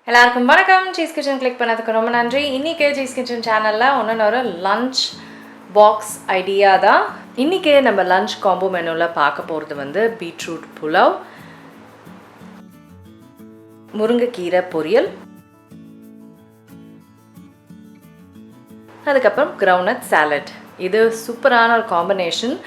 எல்லாருக்கும் வணக்கம். Cheese kitchen click பண்ணதுக்கு ரொம்ப நன்றி. இன்றைக்கி சீஸ் கிச்சன் சேனலில் ஒன்று லன்ச் பாக்ஸ் ஐடியா தான். இன்றைக்கி நம்ம லன்ச் காம்போ மெனுவில் பார்க்க போகிறது வந்து பீட்ரூட் புலாவ், முருங்கைக்கீரை பொரியல், அதுக்கப்புறம் கிரவுண்ட்நட் சாலட். இது சூப்பரான ஒரு காம்பினேஷன்.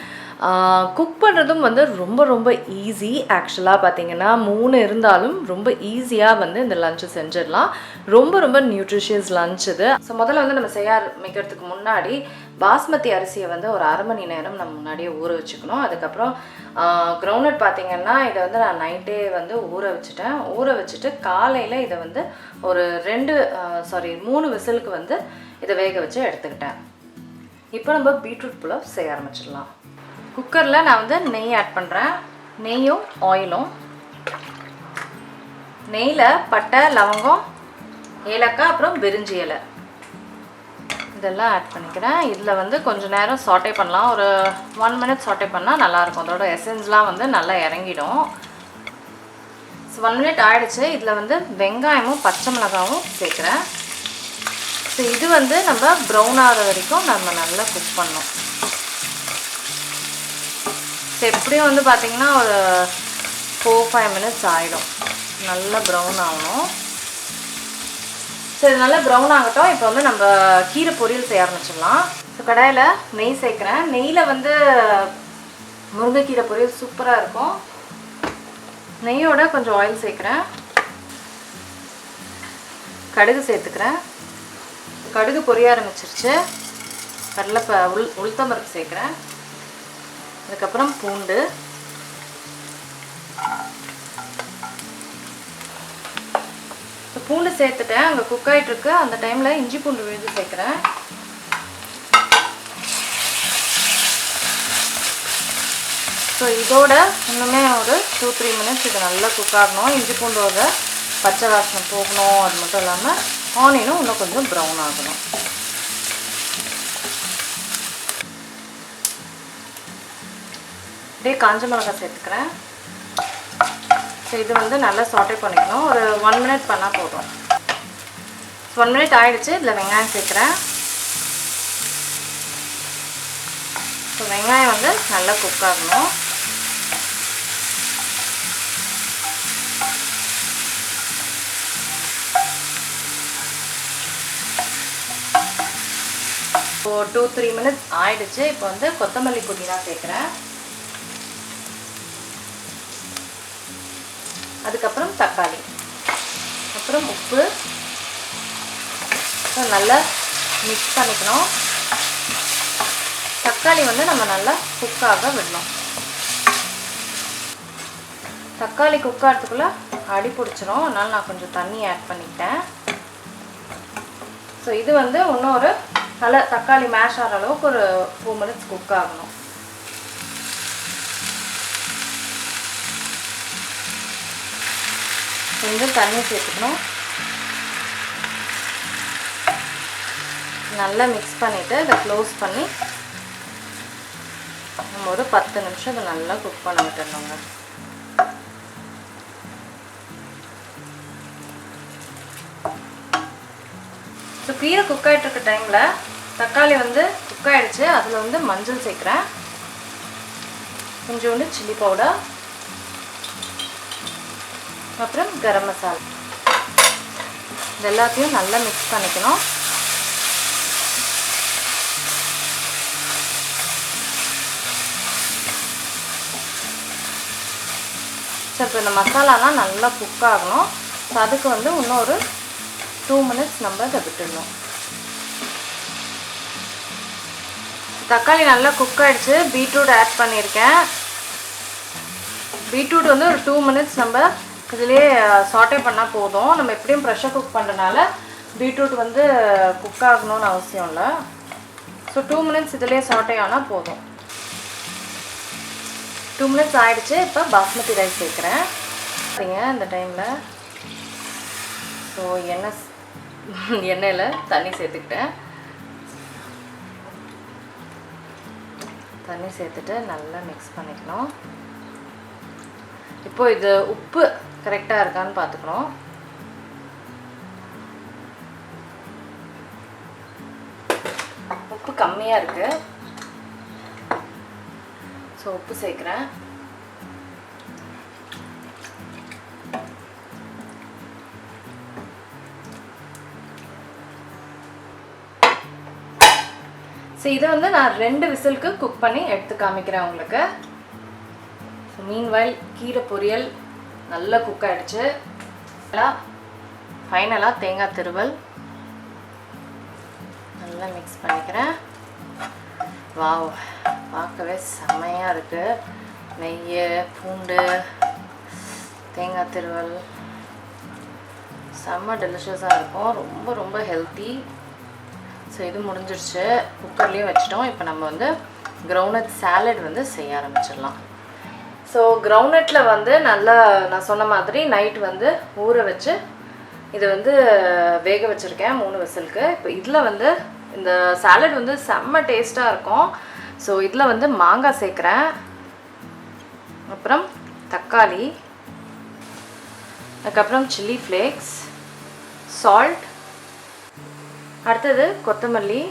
குக் பண்ணுறதும் வந்து ரொம்ப ரொம்ப ஈஸி. ஆக்சுவலாக பார்த்திங்கன்னா 3 இருந்தாலும் ரொம்ப ஈஸியாக வந்து இந்த லஞ்சை செஞ்சிடலாம். ரொம்ப ரொம்ப நியூட்ரிஷியஸ் லஞ்ச் இது. ஸோ முதல்ல வந்து நம்ம செய்ய ஆரம்பிக்கிறதுக்கு முன்னாடி பாஸ்மதி அரிசியை வந்து ஒரு 1/2 மணி நேரம் நம்ம முன்னாடியே ஊற வச்சுக்கணும். அதுக்கப்புறம் கிரவுண்ட்நட் பார்த்திங்கன்னா இதை வந்து நான் நைட்டே வந்து ஊற வச்சுட்டு காலையில் இதை வந்து ஒரு 3 விசிலுக்கு வந்து இதை வேக வச்சு எடுத்துக்கிட்டேன். இப்போ நம்ம பீட்ரூட் புலாவ் செய்ய ஆரம்பிச்சிடலாம். குக்கரில் நான் வந்து நெய் ஆட் பண்ணுறேன். நெய்யும் ஆயிலும். நெய்யில் பட்டை, லவங்கம், ஏலக்காய், அப்புறம் பிரிஞ்சி இலை இதெல்லாம் ஆட் பண்ணிக்கிறேன். இதில் வந்து கொஞ்சம் நேரம் சாட்டே பண்ணலாம். ஒரு 1 மினிட் சாட்டே பண்ணால் நல்லாயிருக்கும். அதோட எசன்ஸ்லாம் வந்து நல்லா இறங்கிடும். ஸோ 1 மினிட் ஆகிடுச்சு. இதில் வந்து வெங்காயமும் பச்சை மிளகாவும் சேர்க்குறேன். ஸோ இது வந்து நம்ம ப்ரௌன் ஆகிற வரைக்கும் நம்ம நல்லா குக் பண்ணணும். ஸோ எப்படியும் வந்து பார்த்திங்கன்னா ஒரு 4-5 மினிட்ஸ் ஆகிடும். நல்லா ப்ரௌன் ஆகணும். ஸோ இது நல்லா ப்ரௌன் ஆகட்டும். இப்போ வந்து நம்ம கீரை பொரியல் செய்ய ஆரம்பிச்சிடலாம். ஸோ கடாயில் நெய் சேர்க்குறேன். நெய்யில் வந்து முருங்கைக்கீரை பொரியல் சூப்பராக இருக்கும். நெய்யோட கொஞ்சம் ஆயில் சேர்க்குறேன். கடுகு சேர்த்துக்கிறேன். கடுகு பொரிய ஆரம்பிச்சிருச்சு. உளுத்தம்பருப்பு சேர்க்குறேன். அதுக்கப்புறம் பூண்டு, பூண்டு சேர்த்துட்டேன். அங்கே குக் ஆகிட்டுருக்கு. அந்த டைமில் இஞ்சி பூண்டு விழுது சேர்க்குறேன். ஸோ இதோட இன்னுமே ஒரு 2-3 மினிட்ஸ் இது நல்லா குக் ஆகணும். இஞ்சி பூண்டோட பச்சை வாசனை போகணும். அது மட்டும் இல்லாமல் ஆனியனும் இன்னும் கொஞ்சம் ப்ரௌன் ஆகணும். அப்படியே காஞ்ச மிளகாய் சேர்த்துக்கிறேன். ஸோ இது வந்து நல்லா சாட்டே பண்ணிக்கணும். ஒரு 1 மினிட் பண்ணால் போதும். 1 மினிட் ஆகிடுச்சு. இதில் வெங்காயம் சேர்க்குறேன். ஸோ வெங்காயம் வந்து நல்லா குக் ஆகணும். இப்போ 2-3 மினிட்ஸ் ஆகிடுச்சு. இப்போ வந்து கொத்தமல்லி புதினா சேர்க்குறேன். அதுக்கப்புறம் தக்காளி, அப்புறம் உப்பு. நல்லா மிக்ஸ் பண்ணிக்கணும். தக்காளி வந்து நம்ம நல்லா குக்காக விடணும். தக்காளி குக் ஆகிறதுக்குள்ளே அடி பிடிச்சிரும். அதனால் நான் கொஞ்சம் தண்ணி ஆட் பண்ணிட்டேன். ஸோ இது வந்து இன்னொரு நல்லா தக்காளி மேஷ் ஆகிற அளவுக்கு ஒரு 4 மினிட்ஸ் குக் ஆகணும். கொஞ்சம் தண்ணி சேர்த்துக்கணும். நல்லா மிக்ஸ் பண்ணிவிட்டு இதை க்ளோஸ் பண்ணி நம்ம ஒரு 10 நிமிஷம் இதை நல்லா குக் பண்ண விட்டுருந்தோங்க. ஸோ கீரை குக் ஆகிட்டு இருக்க டைமில் தக்காளி வந்து குக் ஆகிடுச்சு. அதில் வந்து மஞ்சள் சேர்க்குறேன். கொஞ்சோண்டு சில்லி பவுடர், அப்புறம் கரம் மசாலா. இது எல்லாத்தையும் நல்லா மிக்ஸ் பண்ணிக்கணும். ஸோ இப்போ இந்த மசாலாலாம் நல்லா குக் ஆகணும். ஸோ அதுக்கு வந்து இன்னும் ஒரு 2 மினிட்ஸ் நம்ம இதை விட்டுடணும். தக்காளி நல்லா குக் ஆகிடுச்சு. பீட்ரூட் ஆட் பண்ணியிருக்கேன். பீட்ரூட் வந்து ஒரு 2 மினிட்ஸ் நம்ம இதிலே சாட்டே பண்ணால் போதும். நம்ம எப்படியும் ப்ரெஷர் குக் பண்ணுறதுனால பீட்ரூட் வந்து குக் ஆகணும்னு அவசியம் இல்லை. ஸோ 2 மினிட்ஸ் இதிலே சாட்டே ஆனால் போதும். 2 மினிட்ஸ் ஆகிடுச்சு. இப்போ பாஸ்மதி ரைஸ் சேர்க்குறேன். சரிங்க, இந்த டைமில் ஸோ எண்ணெயில் தண்ணி சேர்த்துக்கிட்டேன். தண்ணி சேர்த்துட்டு நல்லா மிக்ஸ் பண்ணிக்கணும். இப்போது இது உப்பு கரெக்டாக இருக்கான்னு பார்த்துக்கணும். உப்பு கம்மியாக இருக்குது. ஸோ உப்பு சேர்க்குறேன். ஸோ இதை வந்து நான் 2 விசிலுக்கு குக் பண்ணி எடுத்து காமிக்கிறேன் உங்களுக்கு. ஸோ மீன்வைல் கீரை பொரியல் நல்லா குக் ஆகிடுச்சு. ஃபைனலாக தேங்காய் திருவல் நல்லா மிக்ஸ் பண்ணிக்கிறேன். வாவ், பார்க்கவே செம்மையாக இருக்குது. நெய், பூண்டு, தேங்காய் திருவல் செம்ம டெலிஷியஸாக இருக்கும். ரொம்ப ரொம்ப ஹெல்த்தி. ஸோ இது முடிஞ்சிருச்சு. குக்கர்லேயும் வச்சிட்டோம். இப்போ நம்ம வந்து கிரவுண்ட்நட் சாலட் வந்து செய்ய ஆரம்பிச்சிடலாம். ஸோ கிரவுண்ட்நட்டில் வந்து நல்லா நான் சொன்ன மாதிரி நைட் வந்து ஊற வச்சு இது வந்து வேக வச்சுருக்கேன் 3 விசிலுக்கு. இப்போ இதில் வந்து இந்த சாலட் வந்து செம்ம டேஸ்ட்டாக இருக்கும். ஸோ இதில் வந்து மாங்காய் சேர்க்குறேன், அப்புறம் தக்காளி, அதுக்கப்புறம் சில்லி ஃப்ளேக்ஸ், சால்ட், அடுத்தது கொத்தமல்லி,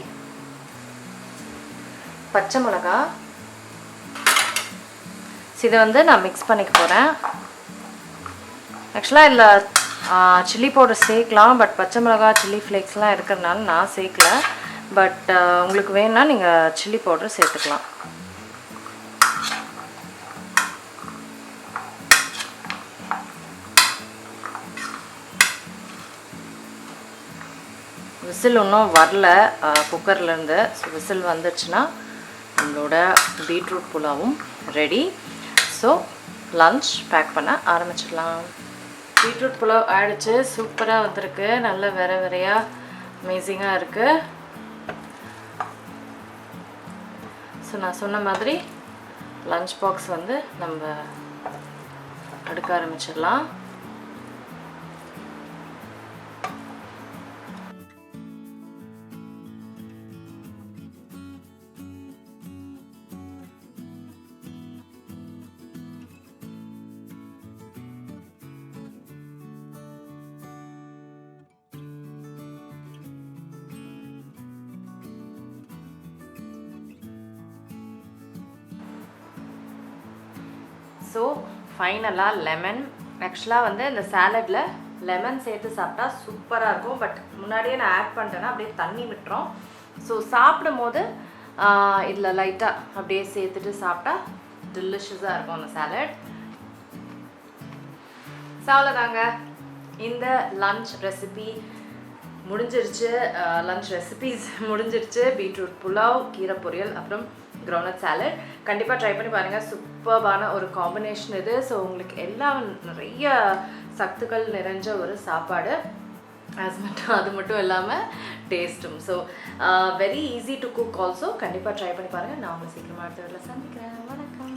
பச்சை மிளகா. இதை வந்து நான் மிக்ஸ் பண்ணிக்க போகிறேன். ஆக்சுவலாக இதில் சில்லி பவுடர் சேர்க்கலாம், பட் பச்சை மிளகா சில்லி ஃப்ளேக்ஸ்லாம் இருக்கிறதுனால நான் சேர்க்கல. பட் உங்களுக்கு வேணும்னா நீங்கள் சில்லி பவுடர் சேர்த்துக்கலாம். விசில் இன்னும் வரல குக்கர்லேருந்து. ஸோ விசில் வந்துடுச்சுன்னா நம்மளோட பீட்ரூட் புலாவும் ரெடி. ஸோ லன்ச் பேக் பண்ண ஆரம்பிச்சிடலாம். பீட்ரூட் புலாவ் ஆயிடுச்சு. சூப்பராக வந்திருக்கு. நல்ல வேற வேறையாக அமேசிங்காக இருக்குது. ஸோ நான் சொன்ன மாதிரி லன்ச் பாக்ஸ் வந்து நம்ம அடுக்க ஆரம்பிச்சிடலாம். ஸோ ஃபைனலாக லெமன். ஆக்சுவலாக வந்து இந்த சாலடில் லெமன் சேர்த்து சாப்பிட்டா சூப்பராக இருக்கும். பட் முன்னாடியே நான் ஆட் பண்ணிட்டேன்னா அப்படியே தண்ணி விட்டுரும். ஸோ சாப்பிடும் போது இதில் லைட்டாக அப்படியே சேர்த்துட்டு சாப்பிட்டா டெலிஷியஸாக இருக்கும் அந்த சாலட். ஸோ அவ்வளோதாங்க, இந்த லன்ச் ரெசிபி முடிஞ்சிருச்சு. லன்ச் ரெசிபீஸ் முடிஞ்சிருச்சு. பீட்ரூட் புலாவ், கீரை பொரியல், அப்புறம் கிரவுண்ட்நட் சாலட். கண்டிப்பாக ட்ரை பண்ணி பாருங்கள். சூப்பர்பான ஒரு காம்பினேஷன் இது. ஸோ உங்களுக்கு எல்லாம் நிறைய சத்துக்கள் நிறைஞ்ச ஒரு சாப்பாடு. அது மட்டும் இல்லாமல் டேஸ்ட்டும். So very easy to cook also. கண்டிப்பாக ட்ரை பண்ணி பாருங்கள். நான் உங்களை சீக்கிரமாக அடுத்த வீட்டில் சந்திக்கிறேன். வணக்கம்.